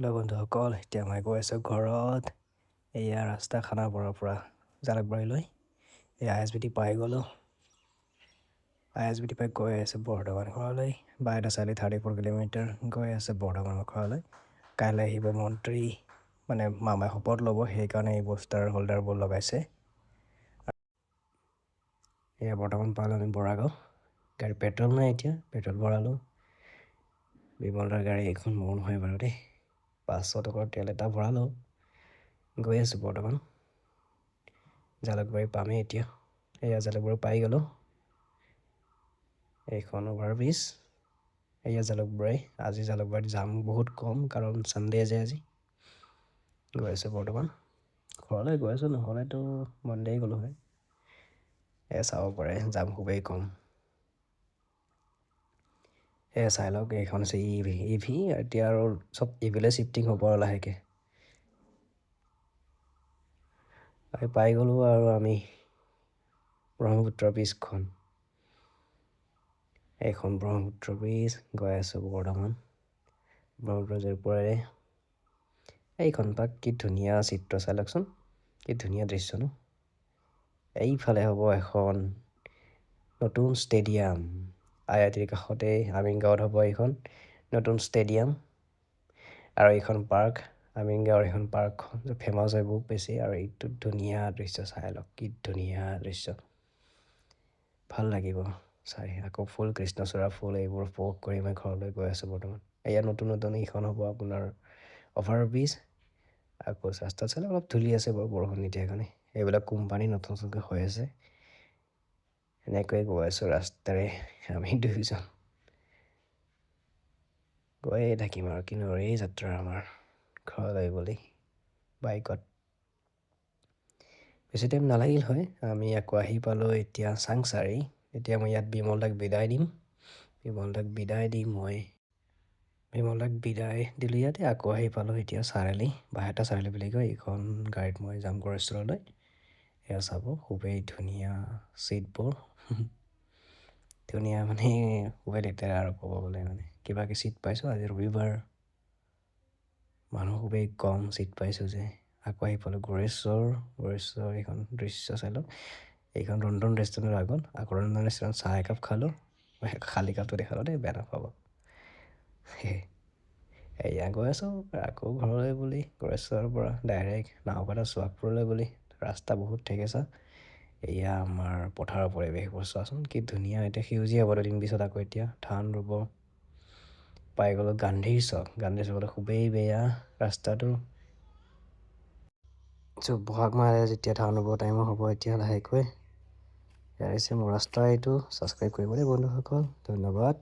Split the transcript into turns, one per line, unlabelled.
Hello' বন্ধুসকল, এতিয়া মই গৈ আছোঁ ঘৰত। এয়া ৰাস্তা খানাপাৰাৰ পৰা জালুকবাৰীলৈ। এই ISBT পাই গ'লোঁ। ISBT পাই গৈ আছোঁ বৰ্ধমান ঘৰলৈ। বাইদেউ চালি 34 কিলোমিটাৰ গৈ আছে বৰ্ধমানৰ ঘৰলৈ। কাইলৈ আহিব মন্ত্ৰী, মানে মামাই শপত ল'ব, সেইকাৰণে এই পোষ্টাৰ হোল্ডাৰবোৰ লগাইছে। এয়া বৰ্তমান পালোঁ আমি বৰাগাঁও। গাড়ী পেট্ৰল নাই, এতিয়া পেট্ৰল ভৰালোঁ। বিমলদাৰ গাড়ী এইখন মোৰ নহয় বাৰু দেই। 500 টকাৰ তেল এটা ভৰালোঁ। গৈ আছোঁ বৰ্তমান। জালুকবাৰী পামেই এতিয়া। এয়া জালুকবাৰী পাই গ'লোঁ। এইখন অভাৰব্ৰিজ। এয়া জালুকবাৰী। আজি জালুকবাৰীত যাম বহুত কম, কাৰণ ছানডে যে আজি। গৈ আছোঁ বৰ্তমান ঘৰলৈ গৈ আছোঁ, নহ'লেতো মনডেই গ'লোঁ হয়। এয়া চাব পাৰে, যাম খুবেই কম। এয়া চাই লওক, এইখন আছে ইভি। এতিয়া আৰু চব ইভিলৈ শ্বিফ্টিং হ'ব আৰু লাহেকৈ। পাই গ'লোঁ আৰু আমি ব্ৰহ্মপুত্ৰ ব্ৰীজখন। এইখন ব্ৰহ্মপুত্ৰ ব্ৰীজ। গৈ আছোঁ বৰ্ধমান। ব্ৰহ্মপুত্ৰ জয়পুৰেৰে। এইখন পাক কি ধুনীয়া চিত্ৰ, চাই লওকচোন, কি ধুনীয়া দৃশ্য ন। এইফালে হ'ব এখন নতুন ষ্টেডিয়াম। IITৰ কাষতে আমিনগাঁৱত হ'ব এইখন নতুন ষ্টেডিয়াম। আৰু এইখন পাৰ্ক, আমিনগাঁৱৰ এইখন পাৰ্কখন যে ফেমাছ হয় বহুত বেছি। আৰু এইটো ধুনীয়া দৃশ্য, চাই লওক কি ধুনীয়া দৃশ্য, ভাল লাগিব চাই। আকৌ ফুল, কৃষ্ণচূড়া ফুল, এইবোৰ উপভোগ কৰি মই ঘৰলৈ গৈ আছোঁ বৰ্তমান। এয়া নতুন নতুন এইখন হ'ব আপোনাৰ অভাৰব্ৰিজ। আকৌ ৰাস্তাত চালে অলপ ধূলি আছে বাৰু, বৰষুণ নিদিয়াৰ কাৰণে। এইবিলাক কোম্পানী নতুন নতুনকৈ হৈ আছে। এনেকৈয়ে গৈ আছোঁ ৰাস্তাৰে আমি দুয়োজন। গৈয়ে থাকিম আৰু, কিনো এই যাত্ৰা আমাৰ ঘৰলৈ বুলি বাইকত। বেছি টাইম নালাগিল হয়, আমি আকৌ আহি পালোঁ এতিয়া চাংচাৰি। এতিয়া মই ইয়াত বিমলদাক বিদায় দিম। বিমলদাক বিদায় দিলোঁ ইয়াতে। আকৌ আহি পালোঁ এতিয়া চাৰিআলি, বাইহাটা চাৰিআলি বুলি কয়। এইখন গাড়ীত মই যাম গড়েশ্বৰলৈ। এয়া চাব, খুবেই ধুনীয়া ছিটবোৰ। ধুনীয়া মানে খুবেই লেতেৰা আৰু ক'ব গ'লে, মানে কিবাকৈ ছিট পাইছোঁ। আজি ৰবিবাৰ, মানুহ খুবেই কম, ছিট পাইছোঁ যে। আকৌ আহি পালোঁ গড়েশ্বৰ। এইখন দৃশ্য চাই লওক। এইখন ৰন্ধন ৰেষ্টুৰেণ্টৰ আগত। আকৌ ৰন্ধন ৰেষ্টুৰেণ্ট চাহ একাপ খালোঁ। খালী কাপটো দেখালোঁ দেই, বেয়া নাপাব। এয়া গৈ আছোঁ আকৌ ঘৰলৈ বুলি, গড়েশ্বৰৰ পৰা ডাইৰেক্ট নাওঘাটা চোৱাগপুৰলৈ বুলি। ৰাস্তা বহুত থেকেচা। এয়া আমাৰ পথাৰৰ পৰিৱেশবোৰ চোৱাচোন, কি ধুনীয়া। এতিয়া সেউজীয়া হ'ব দুদিন পিছত। আকৌ এতিয়া ধান ৰুব। পাই গ'লোঁ গান্ধীৰ চক। গান্ধীৰ চকলৈ খুবেই বেয়া ৰাস্তাটো। বহাগ মাহে যেতিয়া ধান ৰুব টাইমো হ'ব এতিয়া লাহেকৈ। এয়া হৈছে মোৰ ৰাস্তা, এইটো ছাবস্ক্ৰাইব কৰিব দেই বন্ধুসকল, ধন্যবাদ।